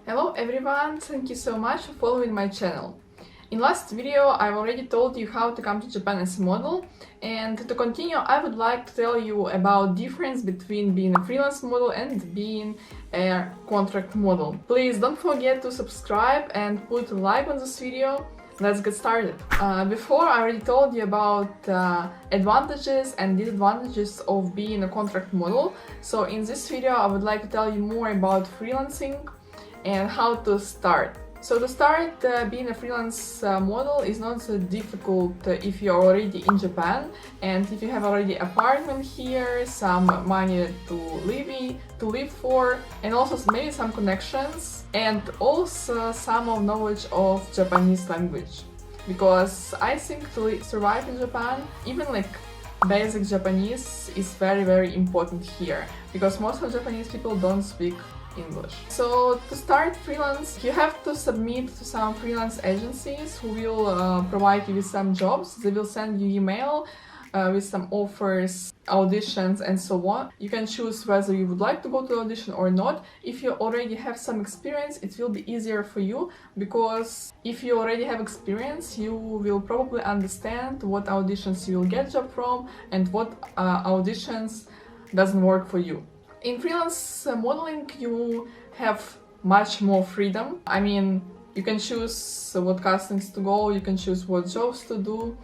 Hello everyone, thank you so much for following my channel. In last video I've already told you how to come to Japan as a model, and to continue I would like to tell you about difference between being a freelance model and being a contract model. Please don't forget to subscribe and put a like on this video. Let's get started. Before I already told you about advantages and disadvantages of being a contract model, so in this video I would like to tell you more about freelancing and how to start. So to start, being a freelance model is not so difficult if you're already in Japan and if you have already apartment here, some money to live for, and also maybe some connections and also some of knowledge of Japanese language. Because I think to survive in Japan, even like basic Japanese is very important here, because most of Japanese people don't speak English. So to start freelance, you have to submit to some freelance agencies who will provide you with some jobs. They will send you email with some offers, auditions and so on. You can choose whether you would like to go to the audition or not. If you already have some experience, it will be easier for you, because if you already have experience, you will probably understand what auditions you will get job from and what auditions doesn't work for you. In freelance modeling, you have much more freedom. I mean, you can choose what castings to go, you can choose what jobs to do,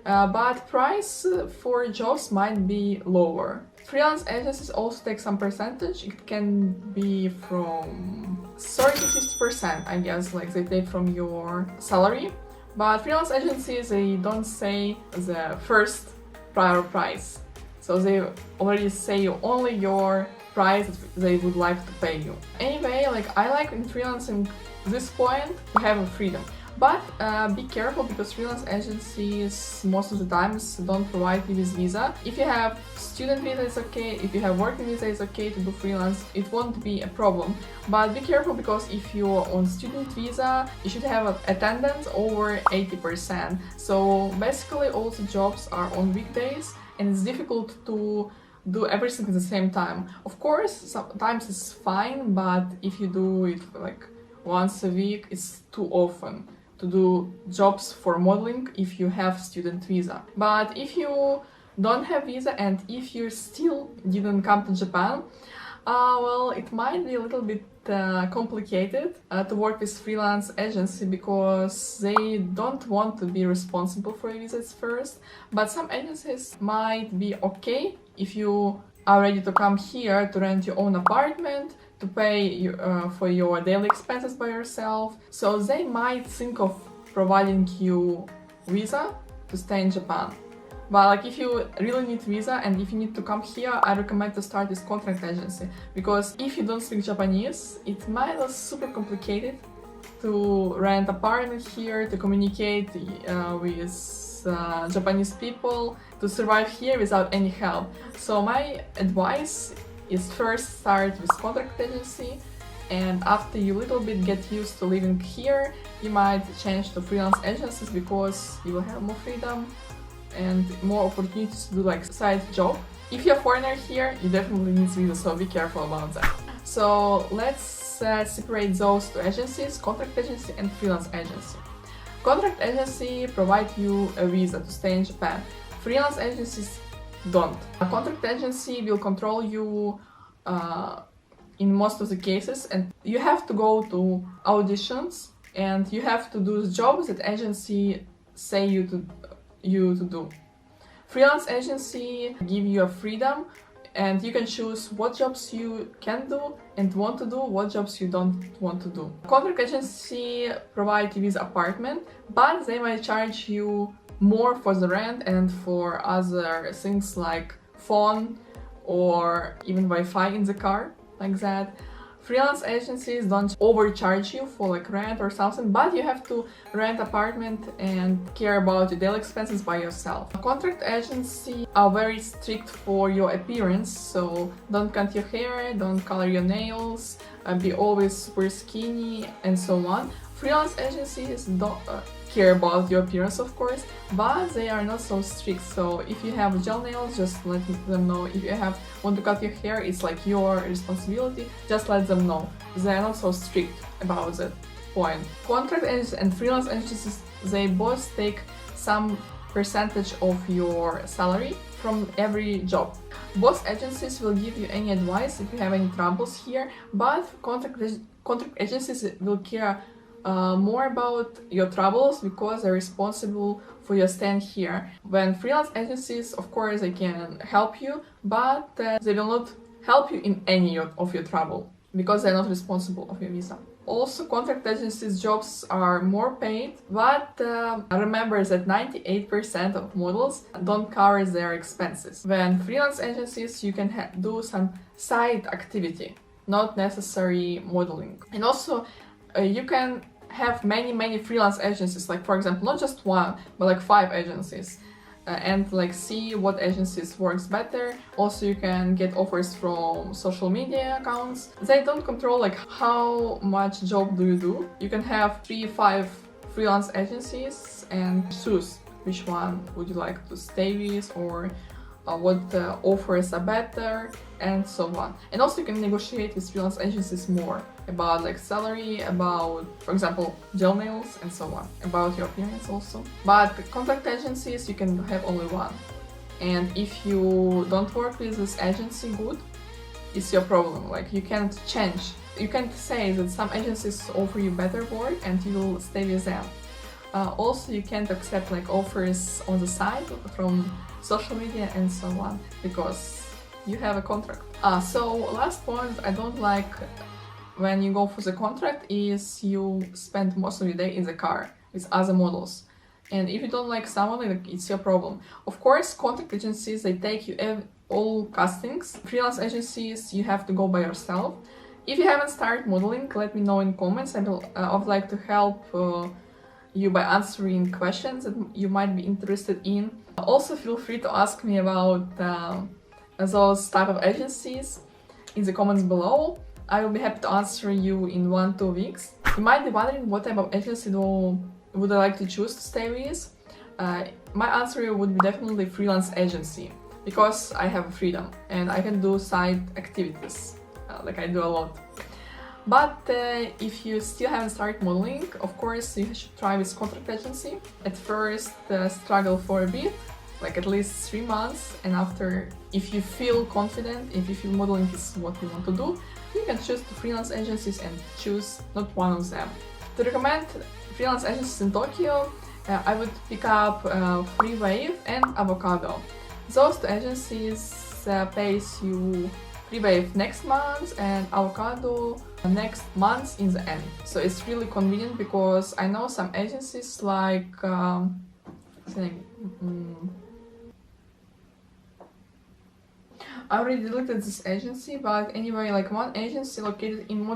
but price for jobs might be lower. Freelance agencies also take some percentage. It can be from 30–50%, I guess, like they take from your salary. But freelance agencies, they don't say the first prior price. So they already say only your price that they would like to pay you. Anyway, like I like in freelancing this point, you have a freedom. But be careful, because freelance agencies most of the times don't provide you with visa. If you have student visa, it's okay. If you have working visa, it's okay to do freelance. It won't be a problem. But be careful, because if you're on student visa, you should have an attendance over 80%. So basically all the jobs are on weekdays, and it's difficult to do everything at the same time. Of course, sometimes it's fine, but if you do it like once a week, it's too often to do jobs for modeling if you have student visa. But if you don't have visa and if you still didn't come to Japan, well, it might be a little bit complicated to work with freelance agency, because they don't want to be responsible for your visas first. But some agencies might be okay if you are ready to come here to rent your own apartment, to pay for your daily expenses by yourself. So they might think of providing you visa to stay in Japan. But like if you really need visa and if you need to come here, I recommend to start with contract agency, because if you don't speak Japanese, it might be super complicated to rent apartment here, to communicate with Japanese people, to survive here without any help. So my advice is first start with contract agency, and after you little bit get used to living here, you might change to freelance agencies, because you will have more freedom and more opportunities to do like side job. If you're a foreigner here, you definitely need visa, so be careful about that. So let's separate those two agencies, contract agency and freelance agency. Contract agency provide you a visa to stay in Japan. Freelance agencies don't. A contract agency will control you in most of the cases, and you have to go to auditions and you have to do the jobs that agency say you to do. Freelance agency give you a freedom, and you can choose what jobs you can do and want to do, what jobs you don't want to do. Contract agency provide you with apartment, but they might charge you more for the rent and for other things like phone or even Wi-Fi in the car, like that. Freelance agencies don't overcharge you for like rent or something, but you have to rent apartment and care about your daily expenses by yourself. Contract agency are very strict for your appearance, so don't cut your hair, don't color your nails, be always super skinny and so on. Freelance agencies care about your appearance, of course, but they are not so strict. So if you have gel nails, just let them know. If you want to cut your hair, it's like your responsibility, just let them know. They are not so strict about that point. Contract agencies and freelance agencies, they both take some percentage of your salary from every job. Both agencies will give you any advice if you have any troubles here, but contract agencies will care more about your troubles because they're responsible for your stand here. When freelance agencies, of course, they can help you, but they will not help you in any of your trouble because they're not responsible of your visa. Also, contract agencies' jobs are more paid, but remember that 98% of models don't cover their expenses. When freelance agencies, you can do some side activity, not necessary modeling. And also, you can have many freelance agencies, like for example, not just one, but like 5 agencies. And like see what agencies works better. Also, you can get offers from social media accounts. They don't control like how much job do you do. You can have 3-5 freelance agencies and choose which one would you like to stay with, or what offers are better, and so on. And also you can negotiate with freelance agencies more about like salary, about, for example, gel nails, and so on, about your appearance also. But contract agencies, you can have only one. And if you don't work with this agency good, it's your problem. Like you can't change. You can't say that some agencies offer you better work and you will stay with them. Also, you can't accept like offers on the side from social media and so on because you have a contract. So last point I don't like when you go for the contract is you spend most of your day in the car with other models. And if you don't like someone, like, it's your problem. Of course, contract agencies, they take you all castings. Freelance agencies, you have to go by yourself. If you haven't started modeling, let me know in comments. I would like to help you by answering questions that you might be interested in. Also, feel free to ask me about those type of agencies in the comments below. I will be happy to answer you in 1-2 weeks. You might be wondering what type of agency would I like to choose to stay with. My answer would be definitely freelance agency because I have freedom and I can do side activities, like I do a lot. But if you still haven't started modeling, of course you should try with contract agency. At first struggle for a bit, like at least 3 months, and after, if you feel confident, if you feel modeling is what you want to do, you can choose the freelance agencies and choose not one of them. To recommend freelance agencies in Tokyo, I would pick up Free Wave and Avocado. Those 2 agencies pays you Free Wave next month and Avocado next month in the end. So it's really convenient because I know some agencies like I already looked at this agency, but anyway, like one agency located in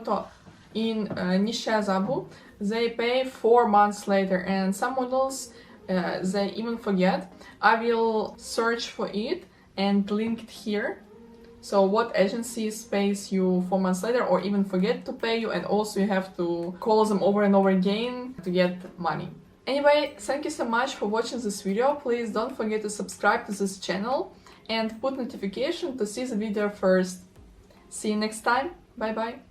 Nishiazabu, they pay 4 months later, and some models they even forget. I will search for it and link it here. So what agencies pays you 4 months later or even forget to pay you, and also you have to call them over and over again to get money. Anyway, thank you so much for watching this video. Please don't forget to subscribe to this channel and put notification to see the video first. See you next time. Bye bye.